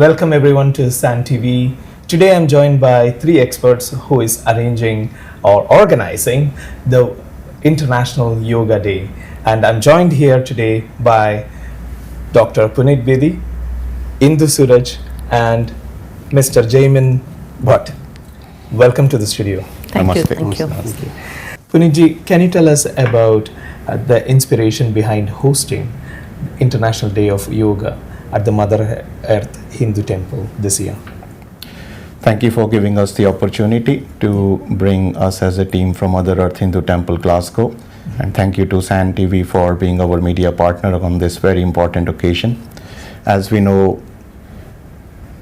Welcome everyone to SANTV. Today I'm joined by three experts who is arranging or organizing the International Yoga Day. And I'm joined here today by Dr. Punit Bedi, Indu Suraj, and Mr. Jaimin Bhatt. Welcome to the studio. Thank you. Punitji, can you tell us about the inspiration behind hosting International Day of Yoga at the Mother Earth Hindu Temple this year? Thank you for giving us the opportunity to bring us as a team from Mother Earth Hindu Temple, Glasgow. And thank you to SANTV for being our media partner on this very important occasion. As we know,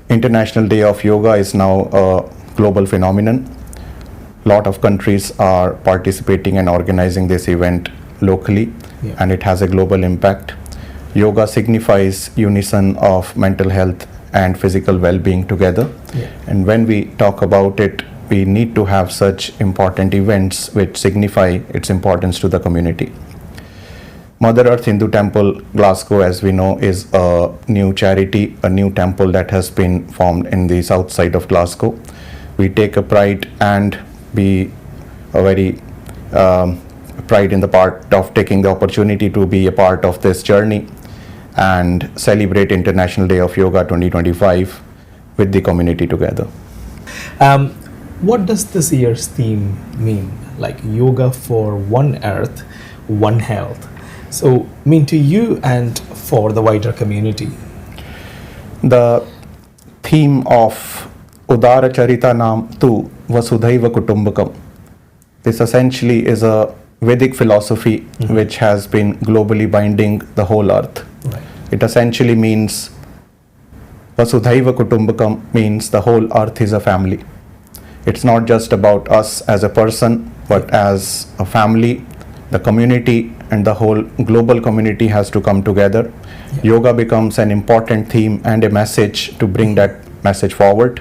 International Day of Yoga is now a global phenomenon. A lot of countries are participating and organizing this event locally, and it has a global impact. Yoga signifies unison of mental health and physical well-being together. And when we talk about it, we need to have such important events which signify its importance to the community. Mother Earth Hindu Temple, Glasgow, as we know, is a new charity, a new temple that has been formed in the south side of Glasgow. We take a pride and be a very pride in the part of taking the opportunity to be a part of this journey and celebrate International Day of Yoga 2025 with the community together. What does this year's theme mean? Like yoga for one earth, one health. So mean to you and for the wider community? The theme of Udara Charita Nam Tu Vasudhaiva Kutumbakam. This essentially is a Vedic philosophy which has been globally binding the whole earth. Right. It essentially means Vasudhaiva Kutumbakam means the whole earth is a family. It's not just about us as a person, but as a family, the community and the whole global community has to come together. Yoga becomes an important theme and a message to bring that message forward.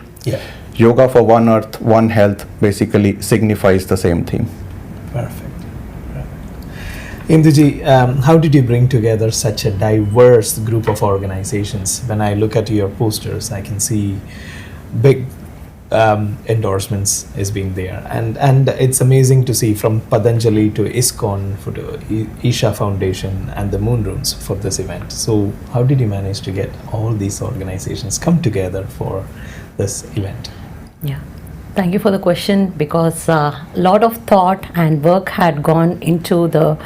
Yoga for one earth, one health basically signifies the same theme. Perfect. Induji, how did you bring together such a diverse group of organizations? When I look at your posters, I can see big endorsements is being there, and it's amazing to see from Patanjali to ISKCON to Isha Foundation and the Moon Rooms for this event. So how did you manage to get all these organizations come together for this event? Yeah, thank you for the question, because a lot of thought and work had gone into the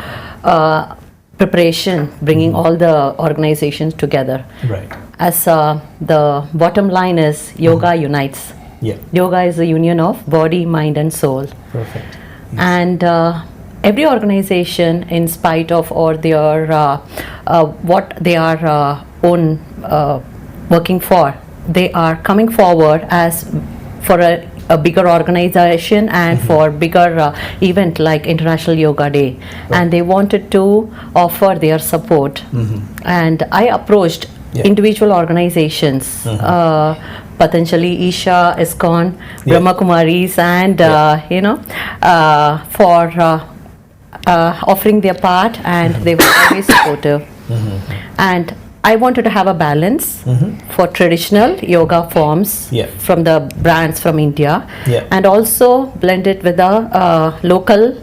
preparation, bringing all the organizations together. Right. As the bottom line is, yoga unites. Yoga is the union of body, mind and soul. Perfect. Yes. And every organization, in spite of or their what they are working for, they are coming forward as for a bigger organization and for bigger event like International Yoga Day. And they wanted to offer their support. And I approached individual organizations, Patanjali, Isha, ISKCON, Brahma Kumaris, and for offering their part, and they were always supportive. And I wanted to have a balance for traditional yoga forms from the brands from India, and also blend it with the local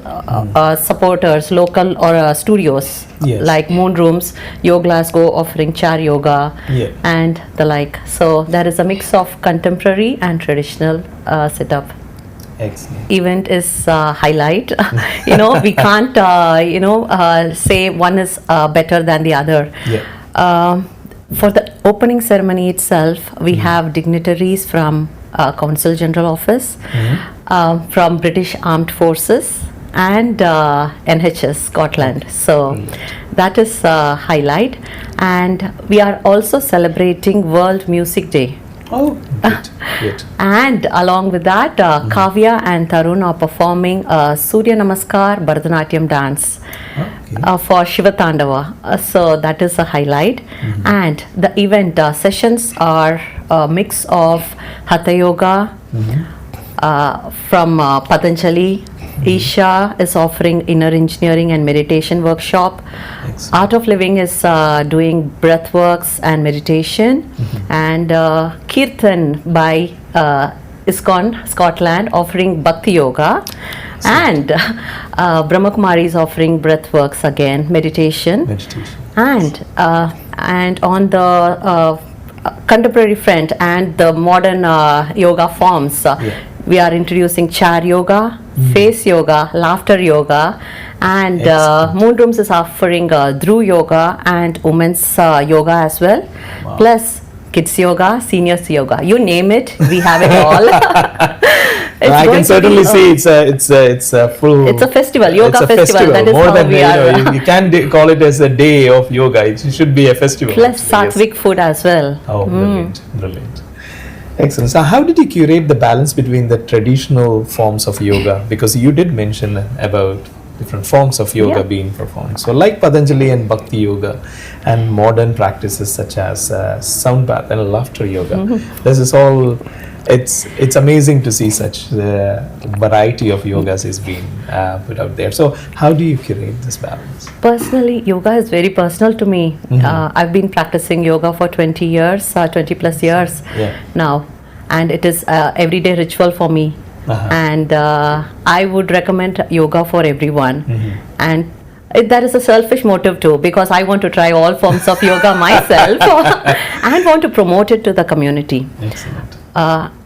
supporters, local or studios like Moon Rooms, Yoga Glasgow offering chair yoga and the like. So there is a mix of contemporary and traditional setup. Excellent. Event is highlight. We can't say one is better than the other. For the opening ceremony itself, we have dignitaries from Consul General Office, from British Armed Forces and NHS Scotland. So that is highlight. And we are also celebrating World Music Day. Oh, good. And along with that, Kavya and Tarun are performing Surya Namaskar Bharatanatyam dance for Shiva Tandava. So that is a highlight. And the event sessions are a mix of Hatha Yoga from Patanjali, Isha is offering inner engineering and meditation workshop. Excellent. Art of Living is doing breath works and meditation. And Kirtan by ISKCON Scotland offering Bhakti Yoga. And Brahma Kumari is offering breath works again, meditation. And on the contemporary front and the modern yoga forms, we are introducing chair yoga, face yoga, laughter yoga, and Moon Rooms is offering Dhruv yoga and women's yoga as well. Wow. Plus kids yoga, seniors yoga, you name it, we have it all. I can certainly see it's a full. It's a festival, yoga it's a festival. That is more how than we are. you can't call it as a day of yoga. It should be a festival. Plus actually, sattvic food as well. Oh, brilliant. Excellent. So, how did you curate the balance between the traditional forms of yoga? Because you did mention about different forms of yoga being performed. So, like Patanjali and Bhakti yoga, and modern practices such as sound bath and laughter yoga. This is all. It's amazing to see such variety of yogas is being put out there. So, how do you curate this balance? Personally, yoga is very personal to me. I've been practicing yoga for 20 years, 20 plus years now, and it is everyday ritual for me. And I would recommend yoga for everyone. And there is a selfish motive too, because I want to try all forms of yoga myself and want to promote it to the community. Excellent.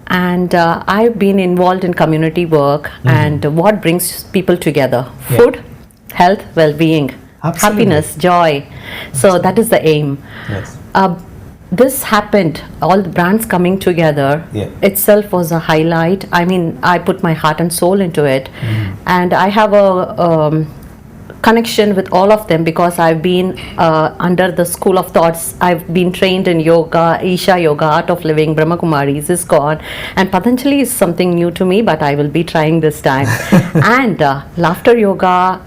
And I've been involved in community work and what brings people together: food, health, well-being, happiness, joy. So that is the aim. Yes. This happened, all the brands coming together itself was a highlight. I mean, I put my heart and soul into it, and I have a connection with all of them because I've been under the school of thoughts. I've been trained in yoga, Isha Yoga, Art of Living, Brahma Kumaris, ISKCON, and Patanjali is something new to me, but I will be trying this time. And laughter yoga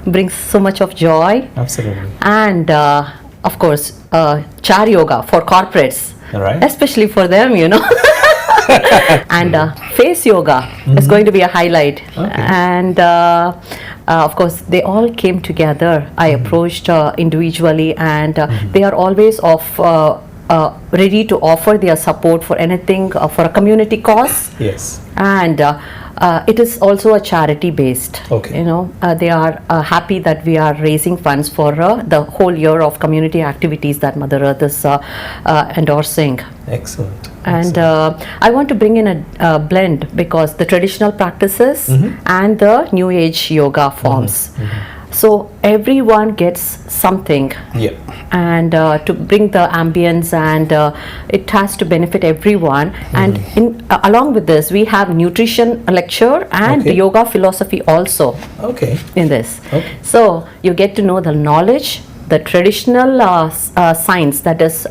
brings so much of joy. Absolutely. And of course, chair yoga for corporates, especially for them, you know. And face yoga is going to be a highlight. And of course, they all came together. I approached individually, and they are always ready to offer their support for anything, for a community cause. Yes. And it is also a charity based. You know, they are happy that we are raising funds for the whole year of community activities that Mother Earth is endorsing. Excellent. And I want to bring in a blend, because the traditional practices and the new age yoga forms. So everyone gets something, and to bring the ambience, and it has to benefit everyone. And along with this, we have nutrition lecture and yoga philosophy also in this. So you get to know the knowledge, the traditional science, that is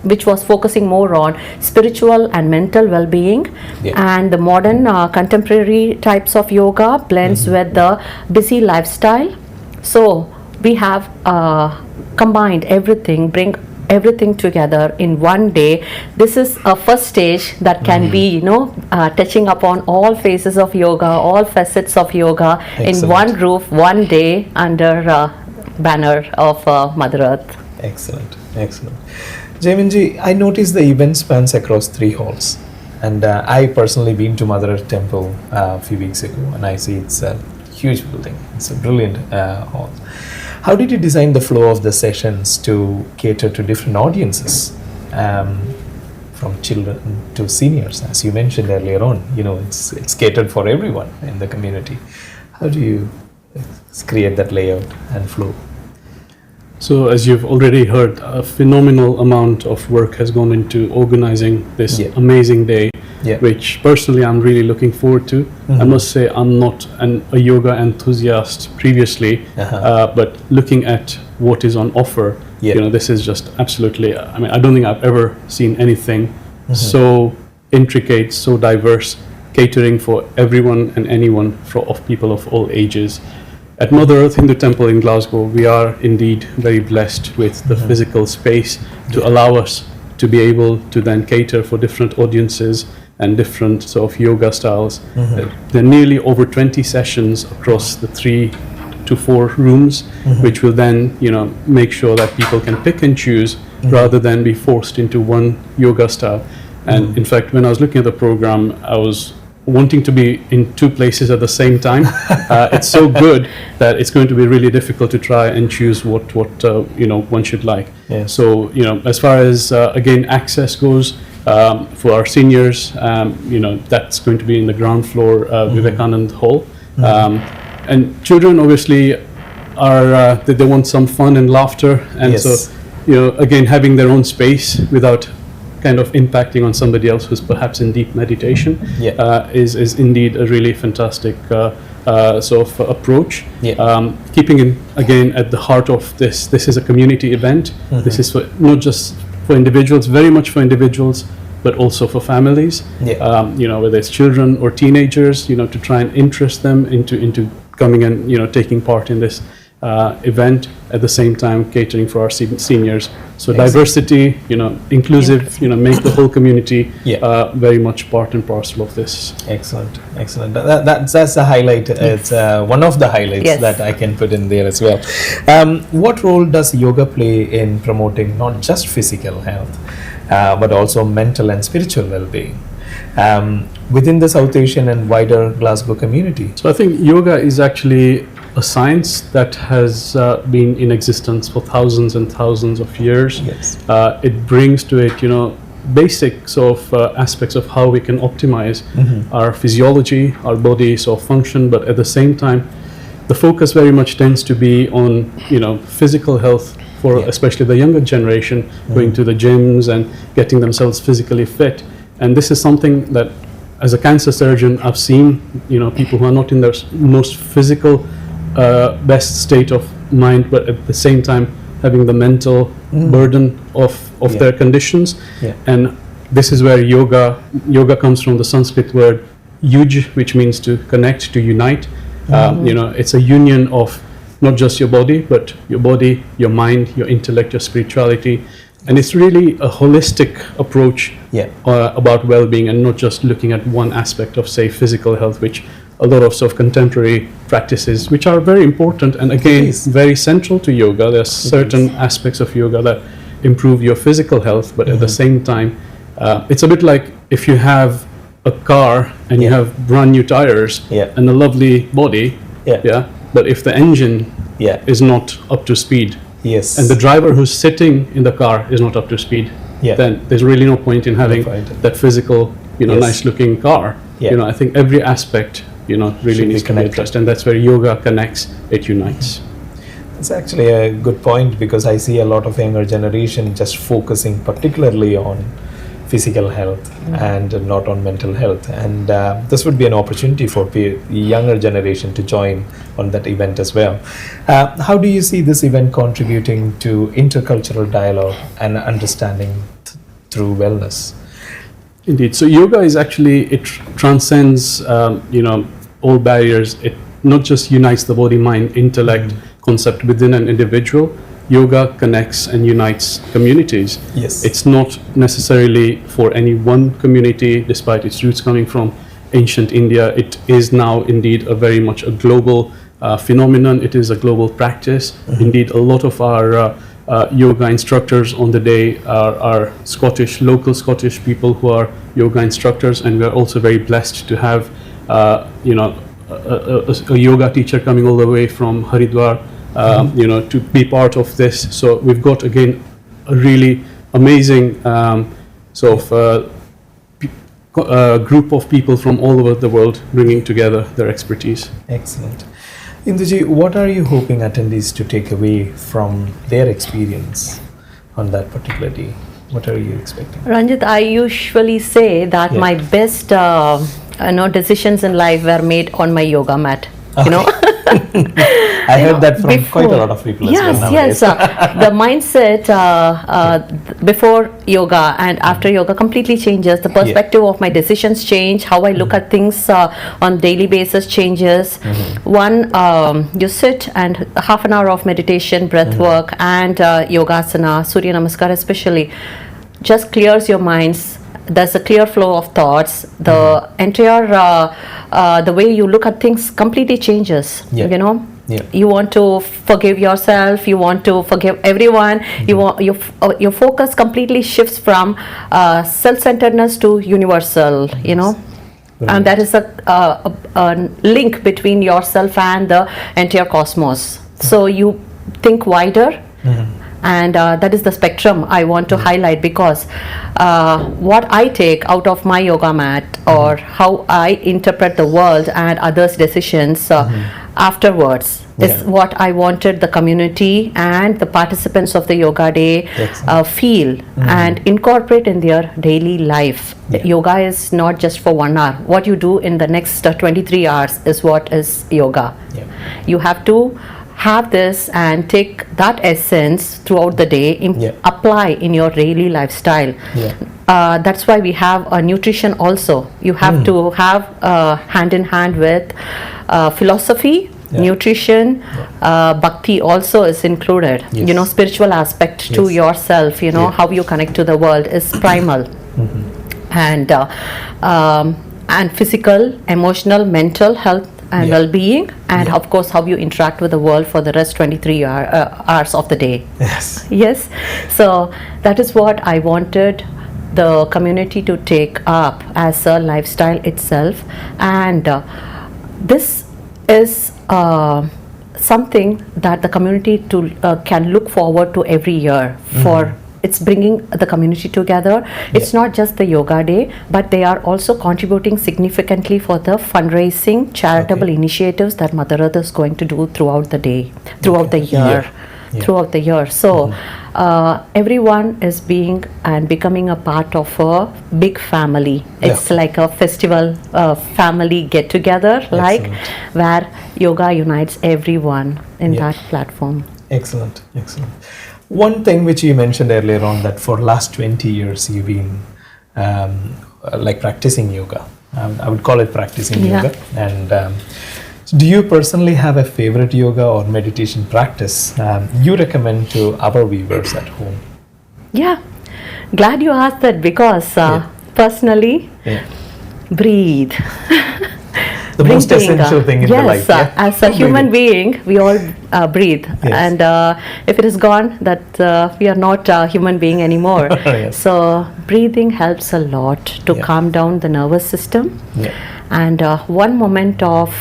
which was focusing more on spiritual and mental well-being, and the modern contemporary types of yoga blends with the busy lifestyle. So we have combined everything, bring everything together in one day. This is a first stage that can be, you know, touching upon all phases of yoga, all facets of yoga in one roof, one day, under banner of Mother Earth. Excellent. Jaimin, I noticed the event spans across 3 halls, and I personally been to Mother Earth Temple a few weeks ago, and I see it's a huge building. It's a brilliant hall. How did you design the flow of the sessions to cater to different audiences, from children to seniors? As you mentioned earlier on, you know, it's catered for everyone in the community. How do you create that layout and flow? So, as you've already heard, a phenomenal amount of work has gone into organizing this amazing day, which personally I'm really looking forward to. I must say I'm not a yoga enthusiast previously, but looking at what is on offer, you know, this is just absolutely, I mean, I don't think I've ever seen anything so intricate, so diverse, catering for everyone and anyone, of people of all ages. At Mother Earth Hindu Temple in Glasgow, we are indeed very blessed with the physical space to allow us to be able to then cater for different audiences and different sort of yoga styles. There are nearly over 20 sessions across the 3 to 4 rooms, which will then, make sure that people can pick and choose rather than be forced into one yoga style. And in fact, when I was looking at the program, I was wanting to be in 2 places at the same time. It's so good that it's going to be really difficult to try and choose what one should like. Yeah. So as far as again access goes, for our seniors, that's going to be in the ground floor, Vivekanand Hall. And children obviously are they want some fun and laughter, and so again, having their own space without kind of impacting on somebody else who's perhaps in deep meditation is indeed a really fantastic sort of approach. Keeping in again at the heart of this is a community event. This is for, not just for individuals, very much for individuals, but also for families. Whether it's children or teenagers, to try and interest them into coming and taking part in this event, at the same time catering for our seniors. So diversity, inclusive, make the whole community very much part and parcel of this. Excellent. That's a highlight. It's one of the highlights that I can put in there as well. What role does yoga play in promoting not just physical health, but also mental and spiritual well-being within the South Asian and wider Glasgow community? So I think yoga is actually a science that has been in existence for thousands and thousands of years. It brings to it, basic sort of aspects of how we can optimize our physiology, our body sort of function, but at the same time, the focus very much tends to be on, physical health for especially the younger generation, going to the gyms and getting themselves physically fit. And this is something that, as a cancer surgeon, I've seen, people who are not in their most physical best state of mind, but at the same time having the mental burden of their conditions. And this is where yoga comes from the Sanskrit word yuj, which means to connect, to unite. It's a union of not just your body, but your body, your mind, your intellect, your spirituality. And it's really a holistic approach about well-being, and not just looking at one aspect of, say, physical health, which a lot of sort of contemporary practices, which are very important and again very central to yoga. There are certain aspects of yoga that improve your physical health, but at the same time, it's a bit like if you have a car and you have brand new tires and a lovely body, but if the engine is not up to speed, and the driver who's sitting in the car is not up to speed, then there's really no point in having that physical, nice looking car. I think every aspect really needs to be addressed, and that's where yoga connects, it unites. It's actually a good point, because I see a lot of younger generation just focusing particularly on physical health and not on mental health, and this would be an opportunity for the younger generation to join on that event as well. How do you see this event contributing to intercultural dialogue and understanding through wellness? Indeed. So yoga is actually, it transcends, all barriers. It not just unites the body, mind, intellect concept within an individual. Yoga connects and unites communities. It's not necessarily for any one community, despite its roots coming from ancient India. It is now indeed a very much a global phenomenon. It is a global practice. Indeed, a lot of our yoga instructors on the day are local Scottish people who are yoga instructors, and we're also very blessed to have a yoga teacher coming all the way from Haridwar, to be part of this. So we've got again a really amazing group of people from all over the world bringing together their expertise. Excellent. Induji, what are you hoping attendees to take away from their experience on that particular day? What are you expecting? Ranjit, I usually say that my best decisions in life were made on my yoga mat. I heard that from quite a lot of people as well nowadays. The mindset before yoga and after yoga completely changes. The perspective of my decisions change. How I look at things on daily basis changes. One, you sit and half an hour of meditation, breath work, and yogasana, Surya Namaskar especially, just clears your minds there's a clear flow of thoughts. The entire the way you look at things completely changes. Yeah. You know, Yeah. you want to forgive yourself. You want to forgive everyone. You want your focus completely shifts from self-centeredness to universal. You know. And there is a link between yourself and the entire cosmos. So you think wider, and that is the spectrum I want to highlight, because what I take out of my yoga mat, or how I interpret the world and others' decisions afterwards, is what I wanted the community and the participants of the yoga day feel and incorporate in their daily life. Yoga is not just for 1 hour. What you do in the next 23 hours is what is yoga. You have to have this and take that essence throughout the day, apply in your daily lifestyle. That's why we have a nutrition also. You have to have hand in hand with philosophy, nutrition, bhakti also is included. You know, spiritual aspect to yourself, you know, how you connect to the world is primal. And physical, emotional, mental health and well-being, and of course how you interact with the world for the rest 23 hours of the day. Yes. So that is what I wanted the community to take up as a lifestyle itself, and this is something that the community can look forward to every year. For it's bringing the community together. It's not just the yoga day, but they are also contributing significantly for the fundraising, charitable initiatives that Mother Earth is going to do throughout the day, throughout the year. Throughout the year. So everyone is being and becoming a part of a big family. It's like a festival, family get together, like where yoga unites everyone in that platform. Excellent. One thing which you mentioned earlier on, that for last 20 years you've been like practicing yoga. I would call it practicing yoga. And do you personally have a favorite yoga or meditation practice you recommend to our viewers at home? Yeah. Glad you asked that, because personally, breathe. The most essential thing in the life. As a human being, we all breathe, and if it is gone, that we are not a human being anymore. So breathing helps a lot to calm down the nervous system, and one moment of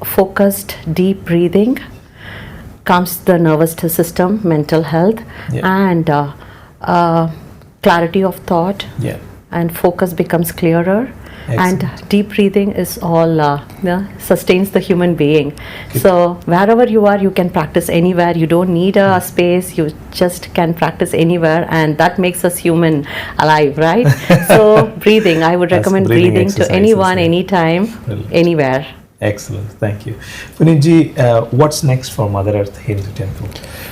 focused deep breathing calms the nervous system, mental health, and clarity of thought, and focus becomes clearer. Excellent. And deep breathing is all sustains the human being. So wherever you are, you can practice anywhere. You don't need a space. You just can practice anywhere, and that makes us human alive, right? So breathing, I would recommend breathing to anyone, anytime, anywhere. Excellent, thank you. Punitji, what's next for Mother Earth Hindu Temple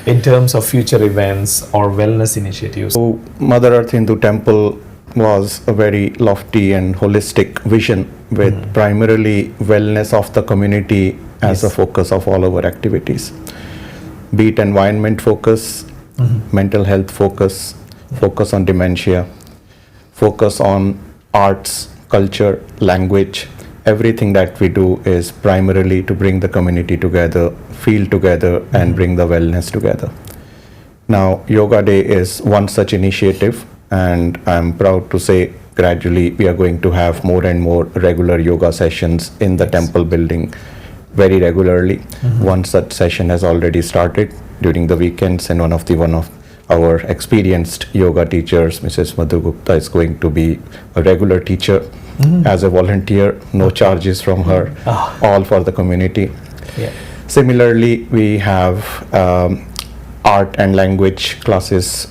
in terms of future events or wellness initiatives? So Mother Earth Hindu Temple was a very lofty and holistic vision with primarily wellness of the community as a focus of all our activities. Be it environment focus, mental health focus, focus on dementia, focus on arts, culture, language. Everything that we do is primarily to bring the community together, feel together, and bring the wellness together. Now, Yoga Day is one such initiative, and I'm proud to say gradually we are going to have more and more regular yoga sessions in the temple building very regularly. One such session has already started during the weekends, and one of our experienced yoga teachers, Mrs. Madhu Gupta, is going to be a regular teacher as a volunteer, no charges from her, all for the community. Similarly, we have art and language classes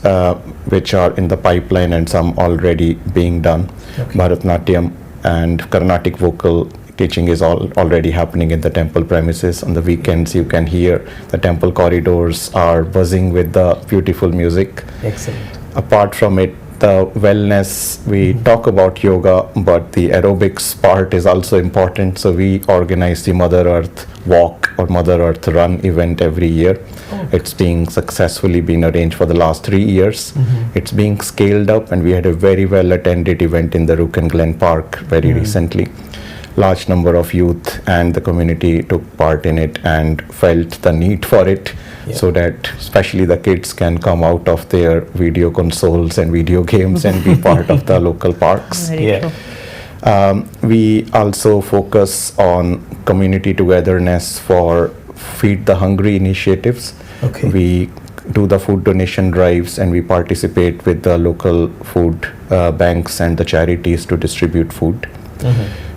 which are in the pipeline, and some already being done. Bharatnatyam and Carnatic vocal teaching is already happening in the temple premises. On the weekends, you can hear the temple corridors are buzzing with the beautiful music. Excellent. Apart from it, the wellness, we talk about yoga, but the aerobics part is also important. So we organize the Mother Earth Walk or Mother Earth Run event every year. It's being successfully been arranged for the last 3 years. It's being scaled up, and we had a very well attended event in the Rook and Glen Park very recently. Large number of youth and the community took part in it and felt the need for it, so that especially the kids can come out of their video consoles and video games and be part of the local parks. Very true. We also focus on community togetherness for Feed the Hungry initiatives. We do the food donation drives, and we participate with the local food banks and the charities to distribute food.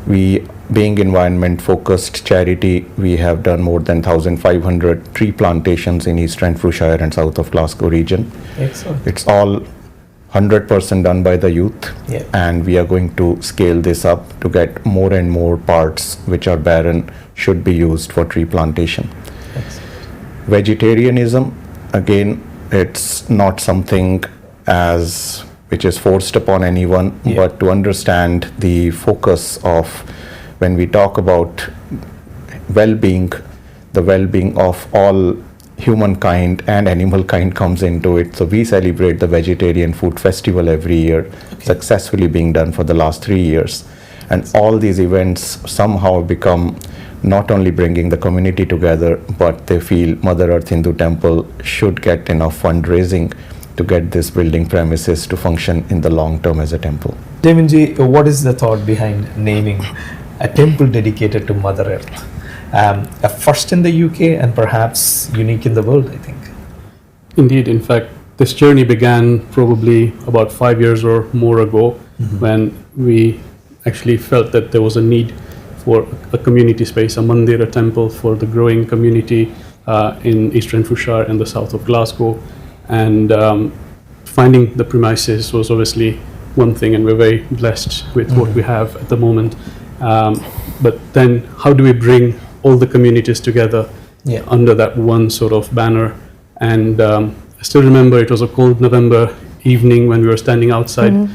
We, being environment focused charity, we have done more than 1,500 tree plantations in East Renfrewshire and south of Glasgow region. Excellent. It's all 100% done by the youth, and we are going to scale this up to get more and more parts which are barren should be used for tree plantation. Vegetarianism, again, it's not something as which is forced upon anyone, but to understand the focus of when we talk about well-being, the well-being of all humankind and animal kind comes into it. So we celebrate the Vegetarian Food Festival every year, successfully being done for the last 3 years. And all these events somehow become not only bringing the community together, but they feel Mother Earth Hindu Temple should get enough fundraising to get this building premises to function in the long term as a temple. Jaiminji, what is the thought behind naming a temple dedicated to Mother Earth? A first in the UK and perhaps unique in the world, I think. Indeed, in fact, this journey began probably about 5 years or more ago, when we actually felt that there was a need for a community space, a mandir, a temple for the growing community in East Renfrewshire and the south of Glasgow. And finding the premises was obviously one thing, and we're very blessed with what we have at the moment. But then how do we bring all the communities together under that one sort of banner? And I still remember it was a cold November evening when we were standing outside,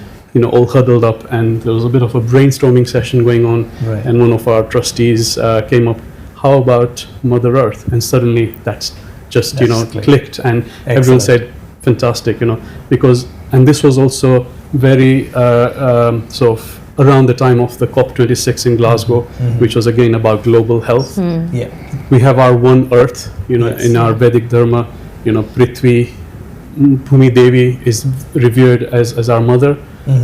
all huddled up, and there was a bit of a brainstorming session going on. And one of our trustees came up, how about Mother Earth? And suddenly that's just clicked, and everyone said fantastic, because, and this was also very sort of around the time of the COP26 in Glasgow, which was again about global health. We have our one earth, in our Vedic Dharma, Prithvi, Bhumi Devi is revered as our mother.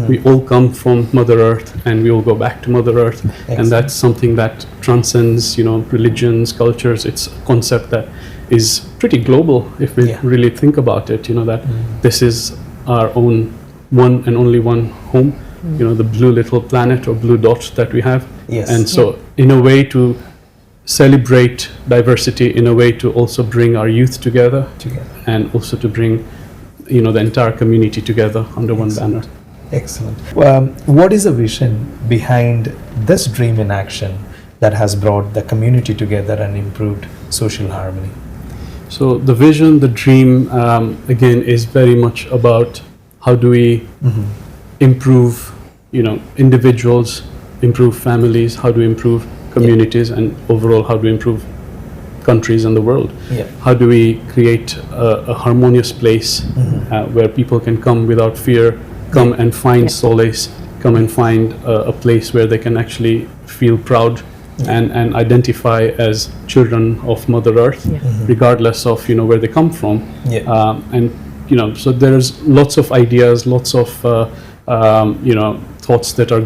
We all come from Mother Earth, and we all go back to Mother Earth. And that's something that transcends, religions, cultures. It's a concept that is pretty global if we really think about it, that this is our own one and only one home, the blue little planet or blue dot that we have. And so in a way to celebrate diversity, in a way to also bring our youth together. And also to bring the entire community together under one banner. Excellent. What is the vision behind this dream in action that has brought the community together and improved social harmony? So the vision, the dream, again, is very much about how do we improve, individuals, improve families, how do we improve communities, and overall how do we improve countries and the world? How do we create a harmonious place where people can come without fear, come and find solace, come and find a place where they can actually feel proud and identify as children of Mother Earth, regardless of where they come from. And so there's lots of ideas, lots of thoughts that are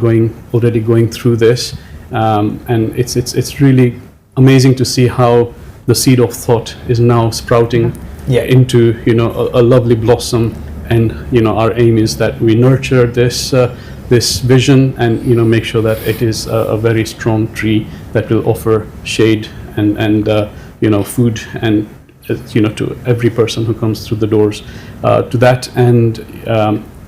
already going through this, and it's really amazing to see how the seed of thought is now sprouting into a lovely blossom. And our aim is that we nurture this vision and make sure that it is a very strong tree that will offer shade and food and to every person who comes through the doors. To that, and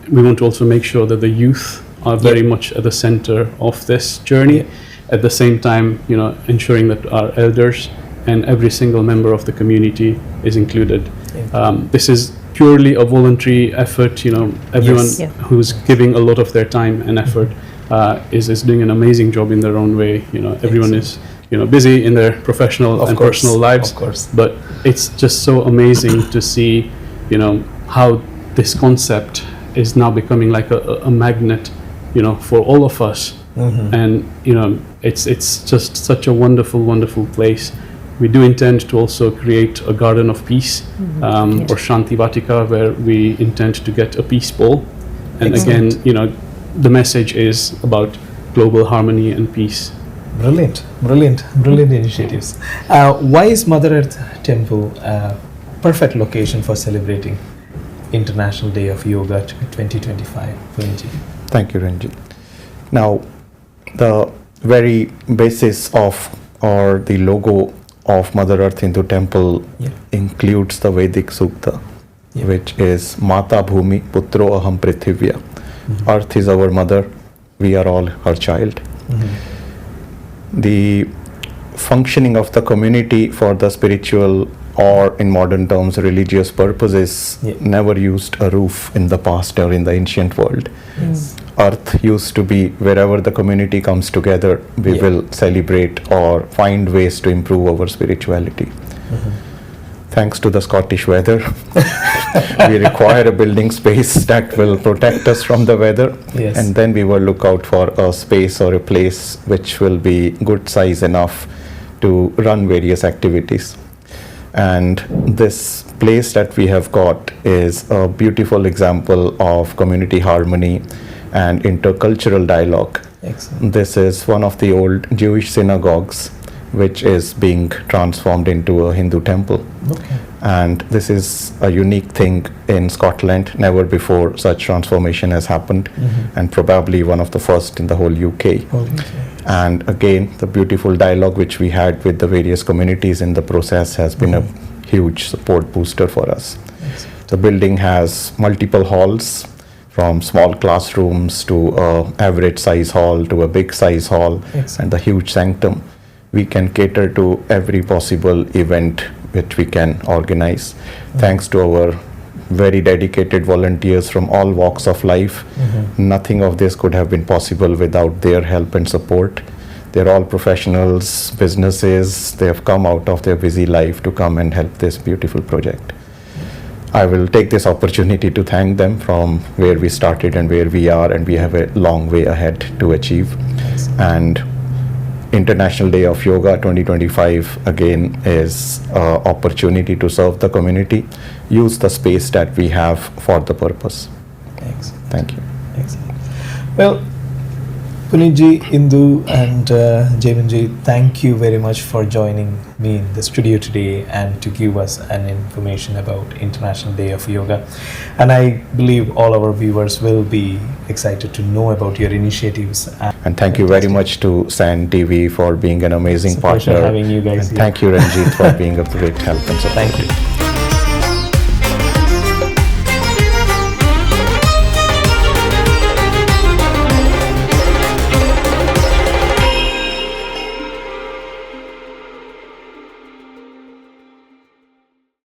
we want to also make sure that the youth are very much at the center of this journey. At the same time, ensuring that our elders and every single member of the community is included. This is purely a voluntary effort. Everyone Yes. Yeah. who's giving a lot of their time and effort is doing an amazing job in their own way. Everyone is busy in their professional Of and course, personal lives. of course. But it's just so amazing to see, how this concept is now becoming like a magnet, for all of us. And it's just such a wonderful place. We do intend to also create a garden of peace, or Shanti Vatika, where we intend to get a peace bowl. And Excellent. again, the message is about global harmony and peace. Brilliant initiatives. Why is Mother Earth Temple a perfect location for celebrating International Day of Yoga 2025? Punit? Thank you, Ranjit. Now, the very basis of, or the logo of Mother Earth Hindu Temple includes the Vedic Sukta, which is Mata Bhumi Putro Aham Prithivya. Earth is our mother, we are all her child. The functioning of the community for the spiritual, or in modern terms religious purposes, never used a roof in the past or in the ancient world. Earth used to be wherever the community comes together, we will celebrate or find ways to improve our spirituality. Thanks to the Scottish weather, we require a building space that will protect us from the weather. Yes. And then we will look out for a space or a place which will be good size enough to run various activities. And this place that we have got is a beautiful example of community harmony and intercultural dialogue. Excellent. This is one of the old Jewish synagogues, which is being transformed into a Hindu temple. Okay. And this is a unique thing in Scotland. Never before such transformation has happened, and probably one of the first in the whole UK. And again, the beautiful dialogue which we had with the various communities in the process has been a huge support booster for us. The building has multiple halls, from small classrooms to a average size hall to a big size hall, and the huge sanctum. We can cater to every possible event which we can organize, thanks to our very dedicated volunteers from all walks of life. Nothing of this could have been possible without their help and support. They're all professionals, businesses. They have come out of their busy life to come and help this beautiful project. I will take this opportunity to thank them from where we started and where we are, and we have a long way ahead to achieve. And International Day of Yoga 2025 again is an opportunity to serve the community, use the space that we have for the purpose. Excellent. Thank you. Excellent. Well, Punitji, Indu and Jaimin, thank you very much for joining me in the studio today and to give us an information about International Day of Yoga. And I believe all our viewers will be excited to know about your initiatives. And thank you very much to SANTV for being an amazing It's a pleasure partner. having you guys And here. thank you, Ranjit, for being a great help and support. Thank you.